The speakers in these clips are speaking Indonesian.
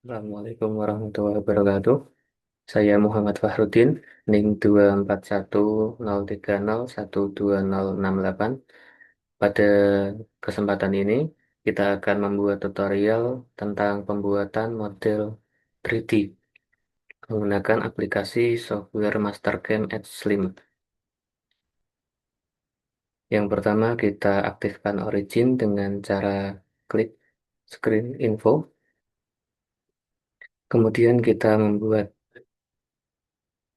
Assalamualaikum warahmatullahi wabarakatuh. Saya Muhammad Fahrudin, NIM 24103012068. Pada kesempatan ini, kita akan membuat tutorial tentang pembuatan model 3D menggunakan aplikasi software Mastercam Edge Slim. Yang pertama, kita aktifkan Origin dengan cara klik Screen Info. Kemudian kita membuat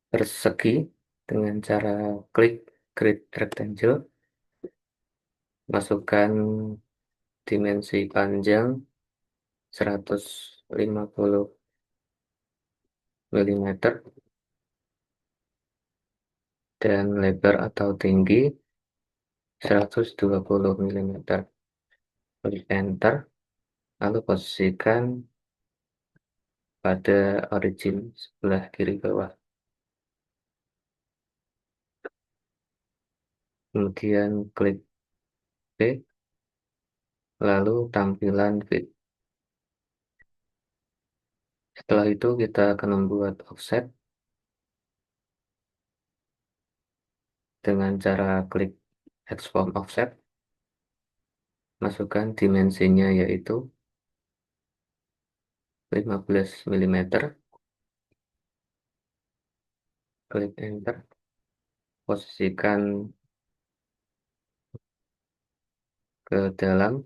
persegi dengan cara klik Create Rectangle, masukkan dimensi panjang 150 mm dan lebar atau tinggi 120 mm. Klik Enter, lalu posisikan pada origin sebelah kiri bawah. Kemudian klik B, lalu tampilan fit. Setelah itu kita akan membuat offset dengan cara klik Transform Offset. Masukkan dimensinya yaitu 15 mm, klik Enter, posisikan ke dalam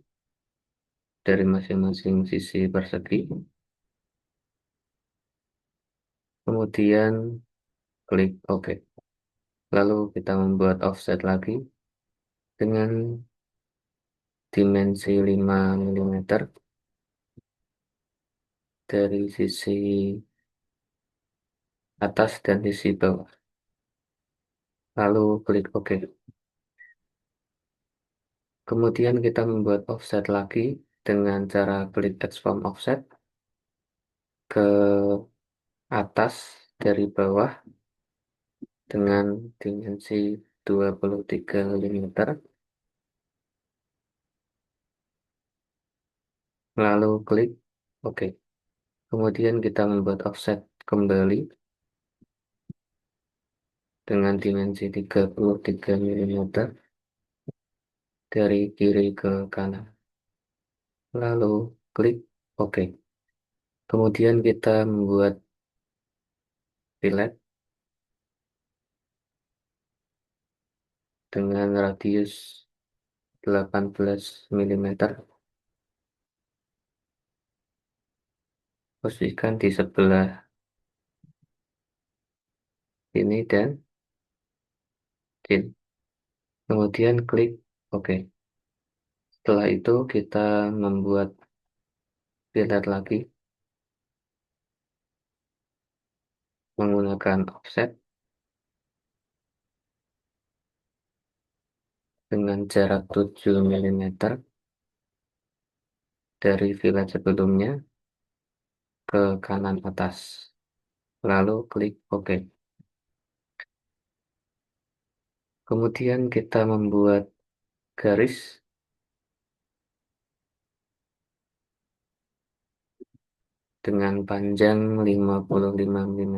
dari masing-masing sisi persegi. Kemudian klik OK. Lalu kita membuat offset lagi dengan dimensi 5 mm dari sisi atas dan sisi bawah. Lalu klik OK. Kemudian kita membuat offset lagi dengan cara klik transform offset ke atas dari bawah dengan dimensi 23 mm. Lalu klik OK. Kemudian kita membuat offset kembali dengan dimensi 33 mm dari kiri ke kanan. Lalu klik OK. Kemudian kita membuat fillet dengan radius 18 mm. Posisikan di sebelah ini dan chin. Kemudian klik OK. Setelah itu kita membuat fillet lagi menggunakan offset dengan jarak 7 mm dari fillet sebelumnya ke kanan atas. Lalu klik OK. Kemudian kita membuat garis dengan panjang 55 mm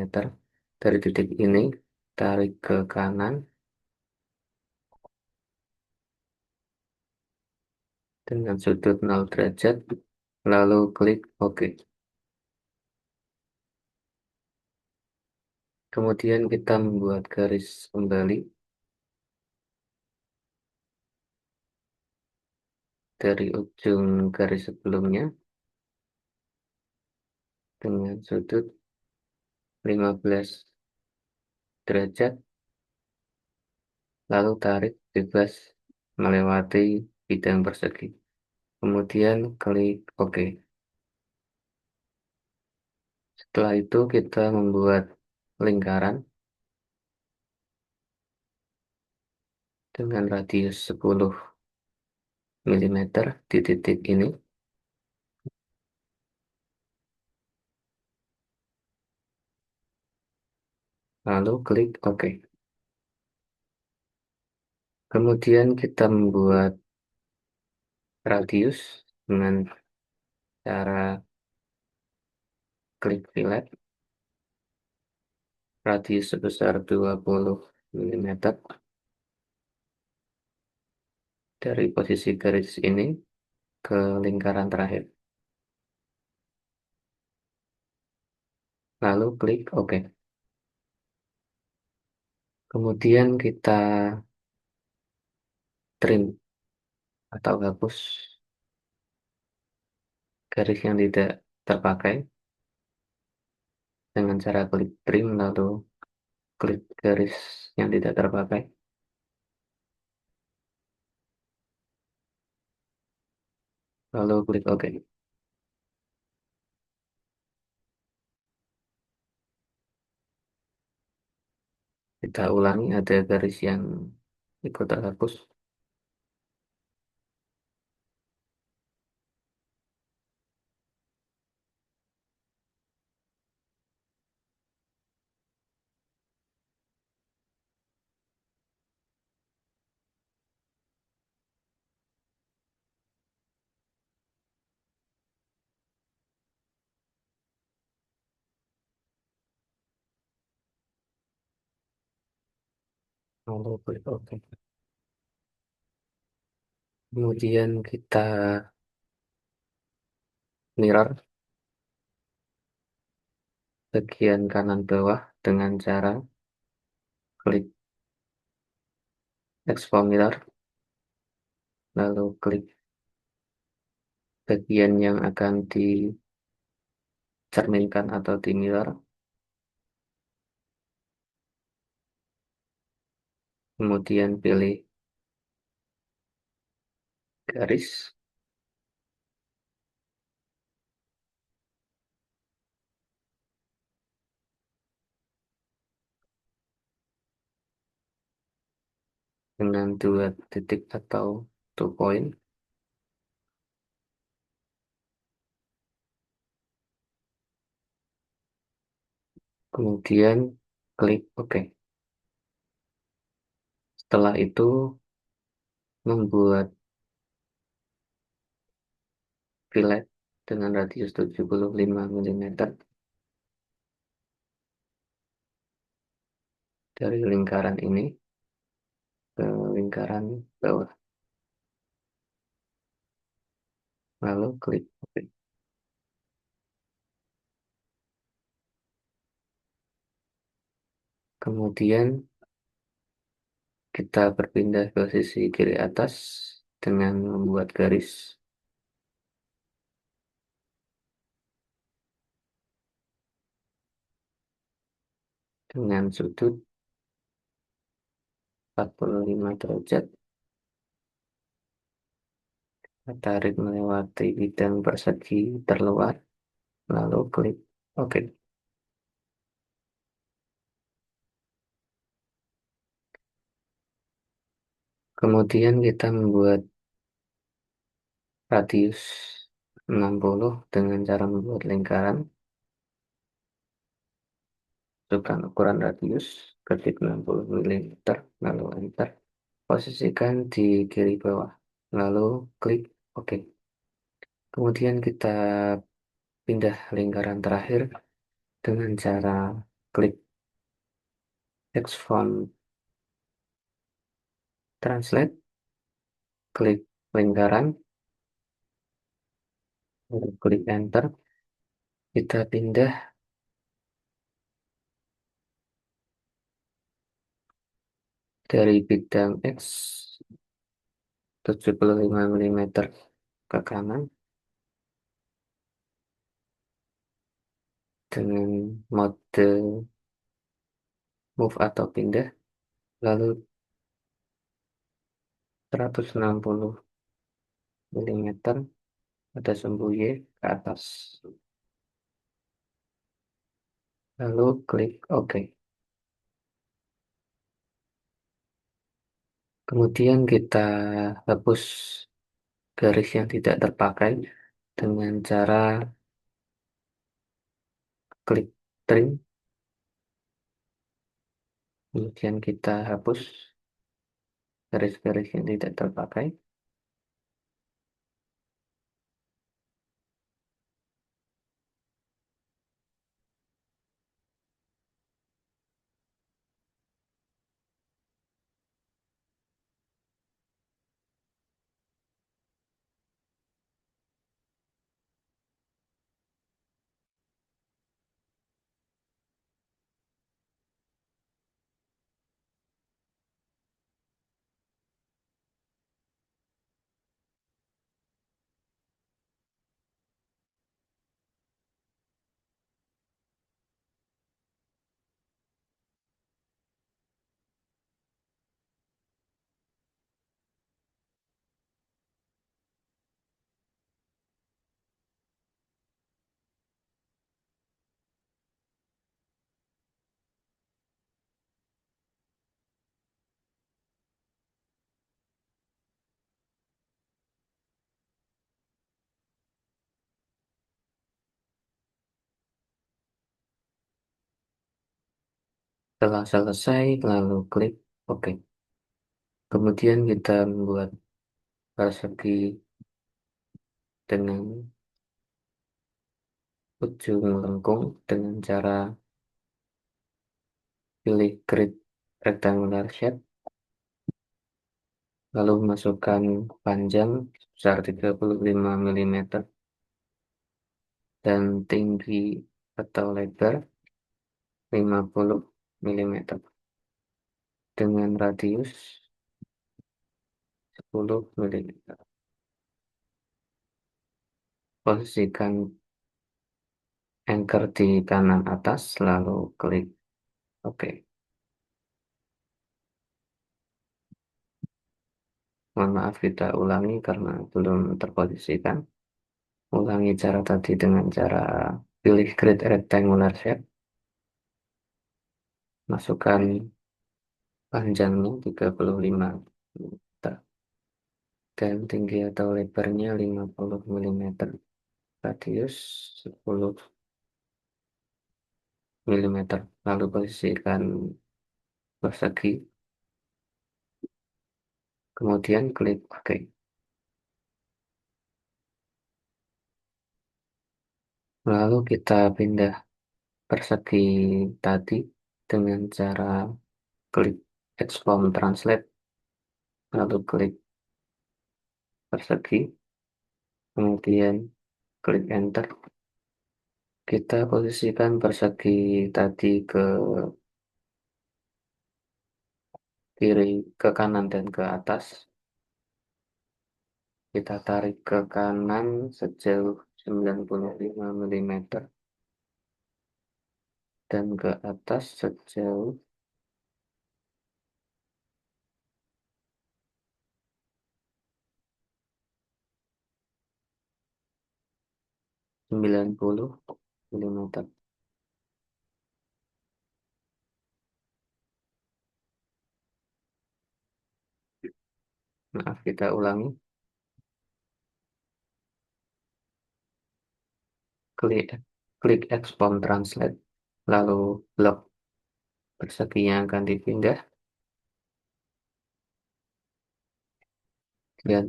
dari titik ini, tarik ke kanan dengan sudut 0 derajat, lalu klik OK. Kemudian kita membuat garis kembali dari ujung garis sebelumnya dengan sudut 15 derajat, lalu tarik bebas melewati bidang persegi. Kemudian klik OK. Setelah itu kita membuat lingkaran dengan radius 10 mm di titik ini, lalu klik OK. Kemudian kita membuat radius dengan cara klik fillet, radius sebesar 20 mm dari posisi garis ini ke lingkaran terakhir. Lalu klik OK. Kemudian kita trim atau hapus garis yang tidak terpakai dengan cara klik trim lalu klik garis yang tidak terpakai. Lalu klik OK. Kita ulangi ada garis yang ikut terhapus. Lalu klik OK. Kemudian kita mirror bagian kanan bawah dengan cara klik expand mirror, lalu klik bagian yang akan dicerminkan atau di mirror, kemudian pilih garis, dengan dua titik atau 2 point, kemudian klik OK. Setelah itu membuat fillet dengan radius 75 mm dari lingkaran ini ke lingkaran bawah, lalu klik OK. Kemudian kita berpindah ke sisi kiri atas dengan membuat garis dengan sudut 45 derajat. Tarik melewati bidang persegi terluar, lalu klik OK. Kemudian kita membuat radius 60 dengan cara membuat lingkaran. Tentukan ukuran radius, ketik 60 mm, lalu enter. Posisikan di kiri bawah, lalu klik OK. Kemudian kita pindah lingkaran terakhir dengan cara klik expand translate, klik lingkaran, lalu klik enter. Kita pindah dari bidang X 75 mm ke kanan dengan mode move atau pindah, lalu 160 mm pada sumbu Y ke atas, lalu klik OK. Kemudian kita hapus garis yang tidak terpakai dengan cara klik trim, kemudian kita hapus garis-garis yang tidak terpakai. Setelah selesai, lalu klik OK. Kemudian kita membuat persegi dengan ujung lengkung dengan cara pilih grid rectangular shape, lalu masukkan panjang sebesar 35 mm dan tinggi atau lebar 50 mm dengan radius 10 mm. Posisikan anchor di kanan atas, lalu klik OK. Mohon maaf, kita ulangi karena belum terposisikan. Ulangi cara tadi dengan cara pilih grid rectangular shape, masukkan panjangnya 35 mm dan tinggi atau lebarnya 50 mm, radius 10 mm. Lalu posisikan persegi, kemudian klik OK. Lalu kita pindah persegi tadi dengan cara klik Expand Translate, lalu klik persegi, kemudian klik Enter. Kita posisikan persegi tadi ke kiri, ke kanan, dan ke atas. Kita tarik ke kanan sejauh 95 mm dan ke atas sejauh 90 mm. Maaf, kita ulangi. Klik, klik Expand Translate, lalu blok perseginya akan dipindah dan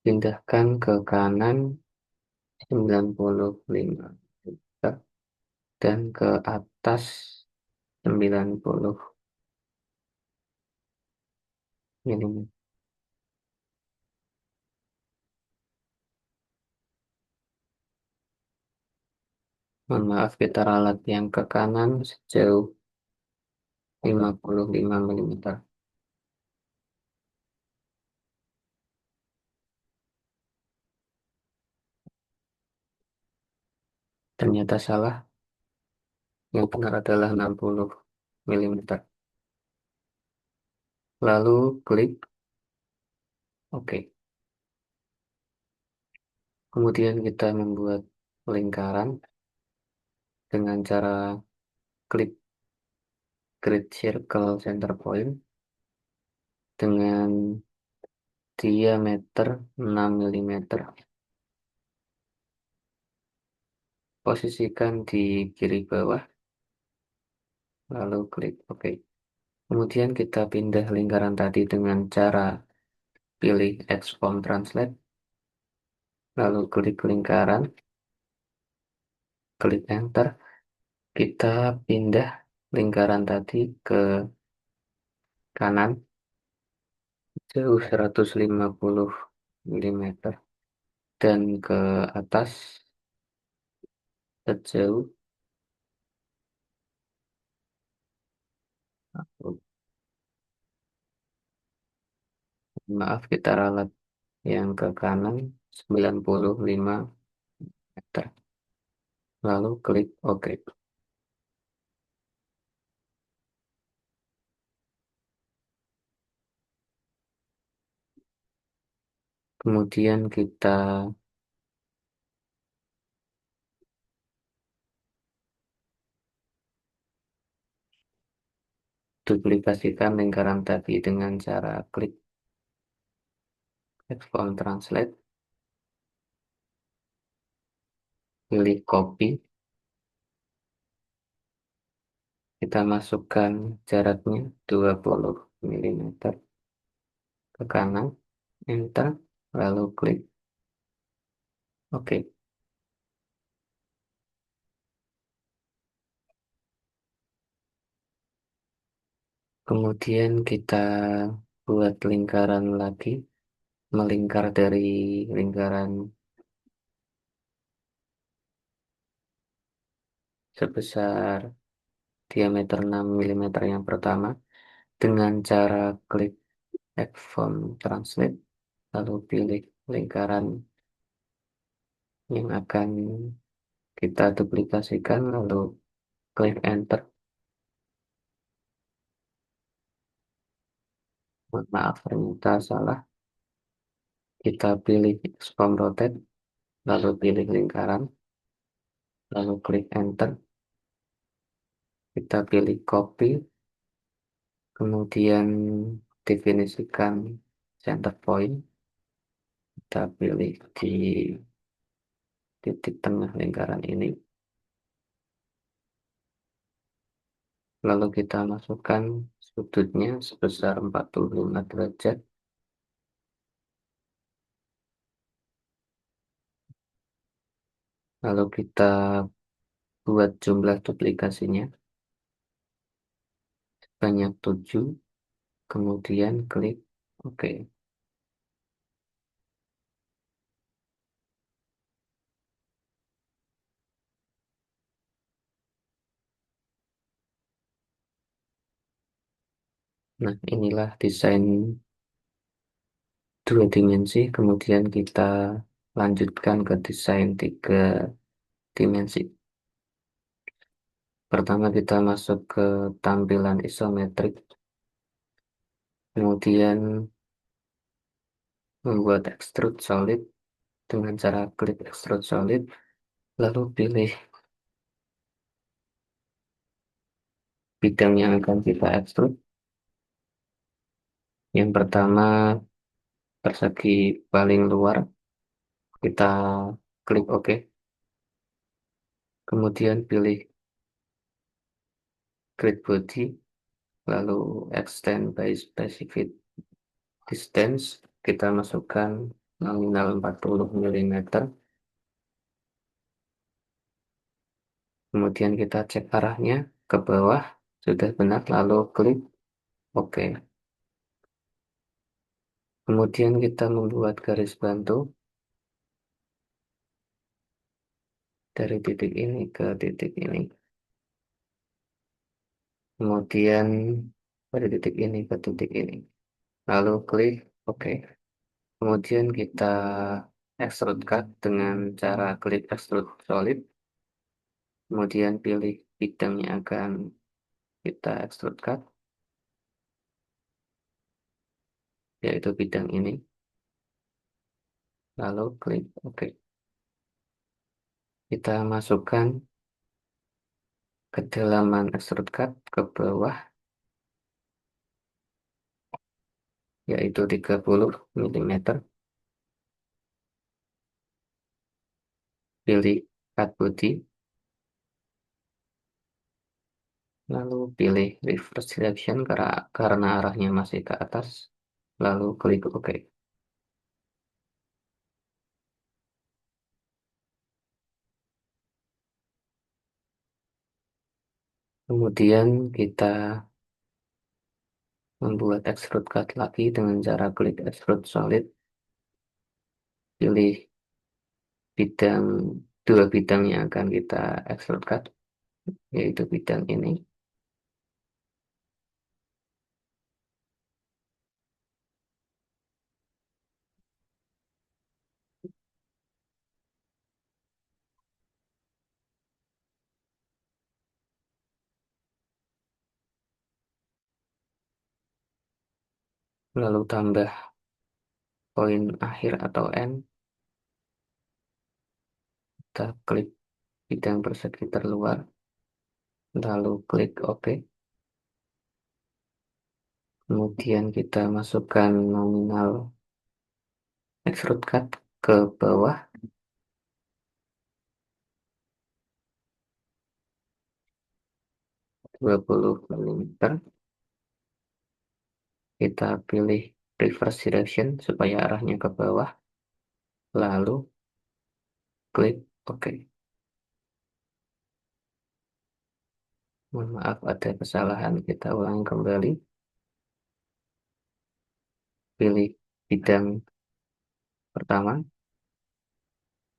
pindahkan ke kanan 95 dan ke atas 90 mm. Mohon maaf, kita ralat yang ke kanan sejauh 55 mm. Ternyata salah, yang benar adalah 60 mm. Lalu klik OK. Kemudian kita membuat lingkaran dengan cara klik grid circle center point dengan diameter 6 mm. Posisikan di kiri bawah, lalu klik OK. Kemudian kita pindah lingkaran tadi dengan cara pilih Expand Translate, lalu klik lingkaran, klik Enter. Kita pindah lingkaran tadi ke kanan jauh 150 mm dan ke atas sejauh, maaf, kita ralat yang ke kanan 95 meter, lalu klik OK. Kemudian kita duplikasikan lingkaran tadi dengan cara klik Expand Translate, pilih copy, kita masukkan jaraknya 20 milimeter ke kanan, enter, lalu klik OK. Kemudian kita buat lingkaran lagi, melingkar dari lingkaran sebesar diameter 6 milimeter yang pertama dengan cara klik Font Translate, lalu pilih lingkaran yang akan kita duplikasikan, lalu klik Enter. Mohon maaf, ternyata salah. Kita pilih Expand Rotate, lalu pilih lingkaran, lalu klik Enter. Kita pilih Copy, kemudian definisikan center point. Kita pilih di titik tengah lingkaran ini. Lalu kita masukkan sudutnya sebesar 45 derajat. Lalu kita buat jumlah duplikasinya banyak 7. Kemudian klik OK. Nah, inilah desain dua dimensi. Kemudian kita lanjutkan ke desain tiga dimensi. Pertama kita masuk ke tampilan isometrik. Kemudian membuat extrude solid dengan cara klik extrude solid. Lalu pilih bidang yang akan kita extrude. Yang pertama persegi paling luar. Kita klik OK. Kemudian pilih grid body. Lalu extend by specific distance. Kita masukkan nominal 40 milimeter. Kemudian kita cek arahnya ke bawah. Sudah benar, lalu klik OK. Kemudian kita membuat garis bantu dari titik ini ke titik ini. Kemudian dari titik ini ke titik ini. Lalu klik OK. Kemudian kita extrude cut dengan cara klik extrude solid. Kemudian pilih bidang yang akan kita extrude cut, yaitu bidang ini. Lalu klik OK. Kita masukkan kedalaman extrude cut ke bawah, yaitu 30 milimeter. Pilih cut body, lalu pilih reverse direction karena arahnya masih ke atas, lalu klik OK. Kemudian kita membuat extrude cut lagi dengan cara klik extrude solid, pilih bidang dua bidang yang akan kita extrude cut, yaitu bidang ini. Lalu tambah poin akhir atau end. Kita klik bidang persegi terluar, lalu klik OK. Kemudian kita masukkan nominal extrude cut ke bawah. 20 mm. Kita pilih reverse direction supaya arahnya ke bawah. Lalu klik OK. Mohon maaf ada kesalahan. Kita ulangi kembali. Pilih bidang pertama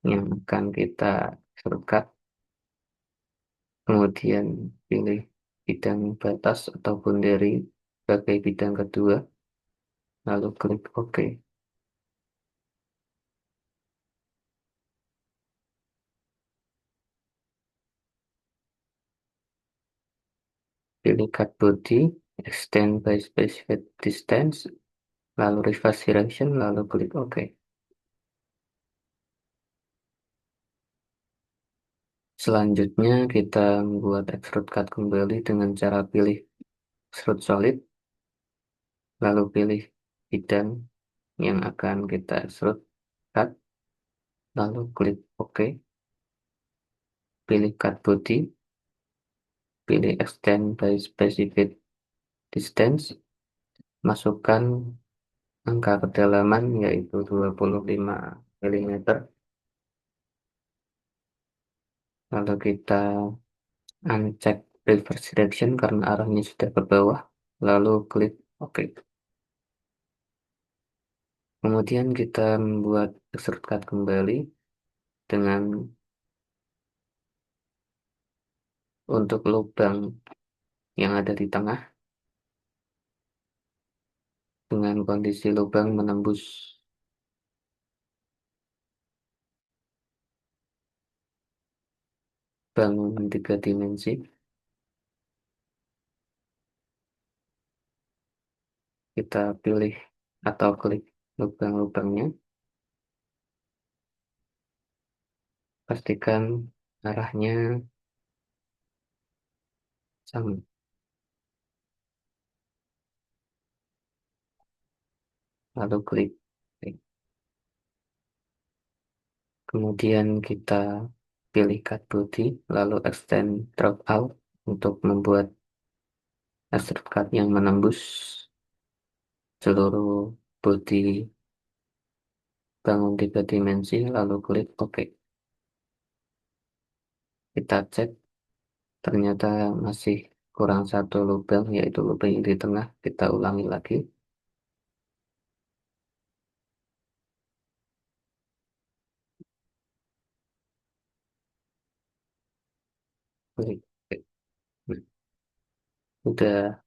yang akan kita shortcut. Kemudian pilih bidang batas atau boundary sebagai bidang kedua. Lalu klik OK. Pilih cut body, extend by specified distance, lalu reverse direction, lalu klik OK. Selanjutnya kita membuat extrude cut kembali dengan cara pilih extrude solid, lalu pilih bidang yang akan kita extrude cut, lalu klik OK. Pilih cut body, pilih extend by specified distance, masukkan angka kedalaman yaitu 25 mm, lalu kita uncheck reverse direction karena arahnya sudah ke bawah, lalu klik OK. Kemudian kita membuat extrude cut kembali dengan untuk lubang yang ada di tengah, dengan kondisi lubang menembus bangunan 3 dimensi. Kita pilih atau klik lubang-lubangnya, pastikan arahnya sama, lalu klik OK. Kemudian kita pilih cut body, lalu extend drop out untuk membuat extrude cut yang menembus seluruh body bangun 3 dimensi, lalu klik OK. Kita cek, ternyata masih kurang satu lubang, yaitu lubang yang di tengah. Kita ulangi lagi. Klik. Nah, udah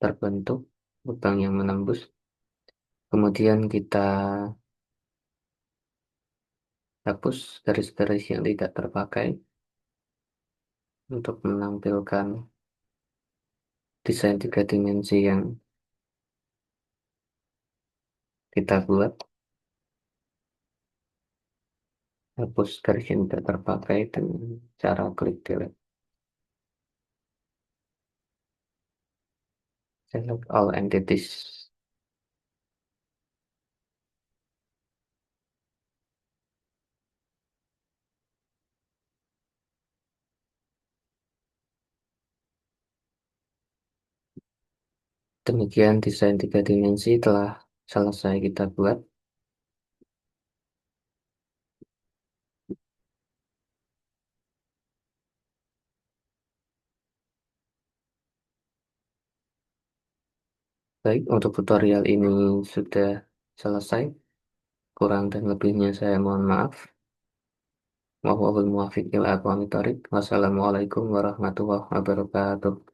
terbentuk lubang yang menembus. Kemudian kita hapus garis-garis yang tidak terpakai untuk menampilkan desain 3 dimensi yang kita buat. Hapus garis yang tidak terpakai dengan cara klik delete. Select all entities. Demikian desain 3 dimensi telah selesai kita buat. Baik, untuk tutorial ini sudah selesai. Kurang dan lebihnya saya mohon maaf. Wassalamualaikum warahmatullahi wabarakatuh.